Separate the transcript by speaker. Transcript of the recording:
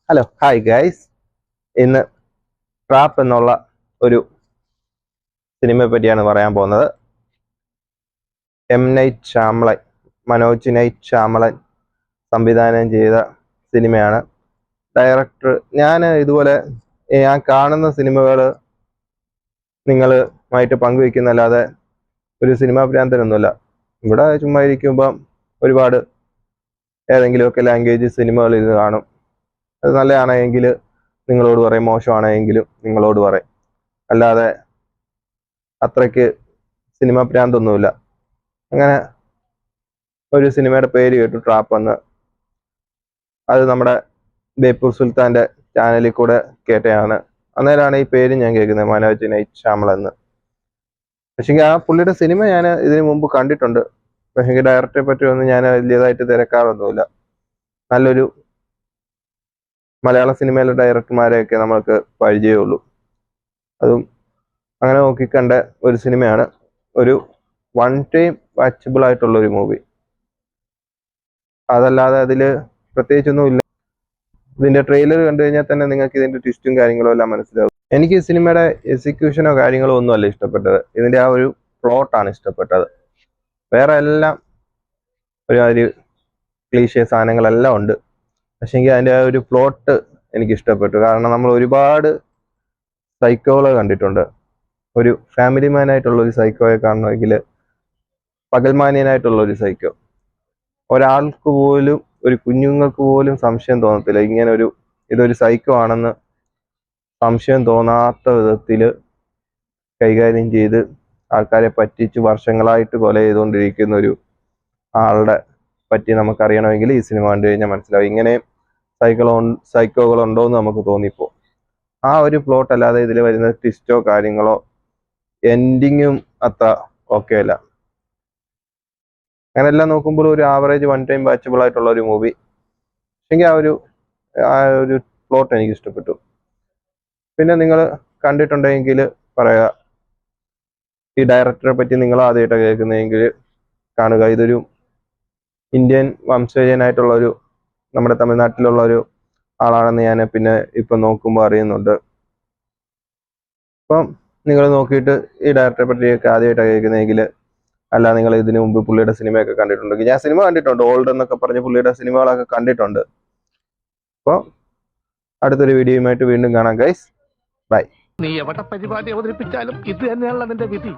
Speaker 1: Hello hi guys. ഇന്ന് trap എന്നുള്ള ഒരു സിനിമയെ പറ്റിയാണ് പറയാൻ പോകുന്നത്. മനോജ് നൈറ്റ് ശ്യാമളൻ സംവിധാനം ചെയ്ത സിനിമയാണ്. ഡയറക്ടർ ഇതുപോലെ ഞാൻ കാണുന്ന സിനിമകൾ നിങ്ങളുമായിട്ട് പങ്കുവെക്കുന്നല്ലാതെ ഒരു സിനിമാ ഭ്രാന്തനൊന്നുമില്ല. ഇവിടെ ചുമ്മാ ഇരിക്കുമ്പം ഒരുപാട് ഏതെങ്കിലുമൊക്കെ ലാംഗ്വേജ് സിനിമകൾ ഇരുന്ന് കാണും. അത് നല്ലതാണെങ്കിൽ നിങ്ങളോട് പറയും, മോശമാണെങ്കിലും നിങ്ങളോട് പറയും. അല്ലാതെ അത്രയ്ക്ക് സിനിമ ഭ്രാന്തൊന്നുമില്ല. അങ്ങനെ ഒരു സിനിമയുടെ പേര് കേട്ടു, ട്രാപ്പ് എന്ന്. അത് നമ്മുടെ ബേപ്പൂർ സുൽത്താൻ്റെ ചാനലിൽ കൂടെ കേട്ടതാണ്. അന്നേരമാണ് ഈ പേര് ഞാൻ കേൾക്കുന്നത്, മനോജ് നൈറ്റ് ശ്യാമള എന്ന്. പക്ഷേ ആ പുള്ളിയുടെ സിനിമ ഞാൻ ഇതിനു മുമ്പ് കണ്ടിട്ടുണ്ട്. പക്ഷേ ഡയറക്ടറെ പറ്റിയൊന്നും ഞാൻ വലിയതായിട്ട് തിരക്കാറൊന്നുമില്ല. നല്ലൊരു മലയാള സിനിമയിലെ ഡയറക്ടർമാരെയൊക്കെ നമ്മൾക്ക് പരിചയമുള്ളൂ. അതും അങ്ങനെ നോക്കിക്കണ്ട ഒരു സിനിമയാണ്. ഒരു വൺ ടൈം വാച്ചബിൾ ആയിട്ടുള്ള ഒരു മൂവി. അതല്ലാതെ അതിൽ പ്രത്യേകിച്ചൊന്നും ഇല്ല. ഇതിന്റെ ട്രെയിലർ കണ്ടു കഴിഞ്ഞാൽ തന്നെ നിങ്ങൾക്ക് ഇതിന്റെ ട്വിസ്റ്റും കാര്യങ്ങളും എല്ലാം മനസ്സിലാവും. എനിക്ക് ഈ സിനിമയുടെ എക്സിക്യൂഷനോ കാര്യങ്ങളോ ഒന്നും അല്ല ഇഷ്ടപ്പെട്ടത്. ഇതിന്റെ ആ ഒരു പ്ലോട്ടാണ് ഇഷ്ടപ്പെട്ടത്. വേറെ എല്ലാം ഒരു ക്ലീശേ സാധനങ്ങളെല്ലാം ഉണ്ട്. പക്ഷേങ്കിൽ അതിൻ്റെ ആ ഒരു പ്ലോട്ട് എനിക്ക് ഇഷ്ടപ്പെട്ടു. കാരണം നമ്മൾ ഒരുപാട് സൈക്കോകളെ കണ്ടിട്ടുണ്ട്. ഒരു ഫാമിലി മാൻ ആയിട്ടുള്ള ഒരു സൈക്കോയെ കാണണമെങ്കിൽ പകൽമാന്യനായിട്ടുള്ള ഒരു സൈക്കോ. ഒരാൾക്ക് പോലും, ഒരു കുഞ്ഞുങ്ങൾക്ക് പോലും സംശയം തോന്നത്തില്ല ഇതൊരു സൈക്കോ ആണെന്ന് സംശയം തോന്നാത്ത വിധത്തിൽ കൈകാര്യം ചെയ്ത് ആൾക്കാരെ പറ്റിച്ച് വർഷങ്ങളായിട്ട് കൊല ചെയ്തുകൊണ്ടിരിക്കുന്ന ഒരു ആളുടെ പറ്റി നമുക്കറിയണമെങ്കിൽ ഈ സിനിമ കണ്ടു കഴിഞ്ഞാൽ മനസ്സിലാവും. ഇങ്ങനെ സൈക്കോകൾ ഉണ്ടോ എന്ന് നമുക്ക് തോന്നിപ്പോ. ആ ഒരു പ്ലോട്ട് അല്ലാതെ ഇതിൽ വരുന്ന ട്വിസ്റ്റോ കാര്യങ്ങളോ എൻഡിങ്ങും അത്ര ഓക്കെ അല്ല. അങ്ങനെ എല്ലാം നോക്കുമ്പോൾ ഒരു ആവറേജ് വൺ ടൈം വാച്ചബിൾ ആയിട്ടുള്ള ഒരു മൂവി. പക്ഷെങ്കിൽ ആ ഒരു പ്ലോട്ട് എനിക്ക് ഇഷ്ടപ്പെട്ടു. പിന്നെ നിങ്ങൾ കണ്ടിട്ടുണ്ടെങ്കിൽ പറയുക. ഈ ഡയറക്ടറെ പറ്റി നിങ്ങൾ ആദ്യമായിട്ട് കേൾക്കുന്നതെങ്കിൽ കാണുക. ഇതൊരു ഇന്ത്യൻ വംശജനായിട്ടുള്ള നമ്മുടെ തമിഴ്നാട്ടിലുള്ള ഒരു ആളാണെന്ന് ഞാൻ പിന്നെ ഇപ്പം നോക്കുമ്പോൾ അറിയുന്നുണ്ട്. അപ്പം നിങ്ങൾ നോക്കിയിട്ട് ഈ ഡയറക്ടറെ പറ്റിയൊക്കെ ആദ്യമായിട്ടാണ് കേൾക്കുന്നതെങ്കിൽ, അല്ല നിങ്ങൾ ഇതിനു മുമ്പ് പുള്ളിയുടെ സിനിമയൊക്കെ കണ്ടിട്ടുണ്ടെങ്കിൽ, ഞാൻ സിനിമ കണ്ടിട്ടുണ്ട്, ഓൾഡ് എന്നൊക്കെ പറഞ്ഞ് പുള്ളിയുടെ സിനിമകളൊക്കെ കണ്ടിട്ടുണ്ട്. അപ്പോൾ അടുത്തൊരു വീഡിയോയുമായിട്ട് വീണ്ടും കാണാം ഗൈസ്. ബൈ.
Speaker 2: നീ എവിടെ പരിപാടി അവതരിപ്പിച്ചാലും ഇത് തന്നെയാണല്ലോ നിന്റെ വിധി.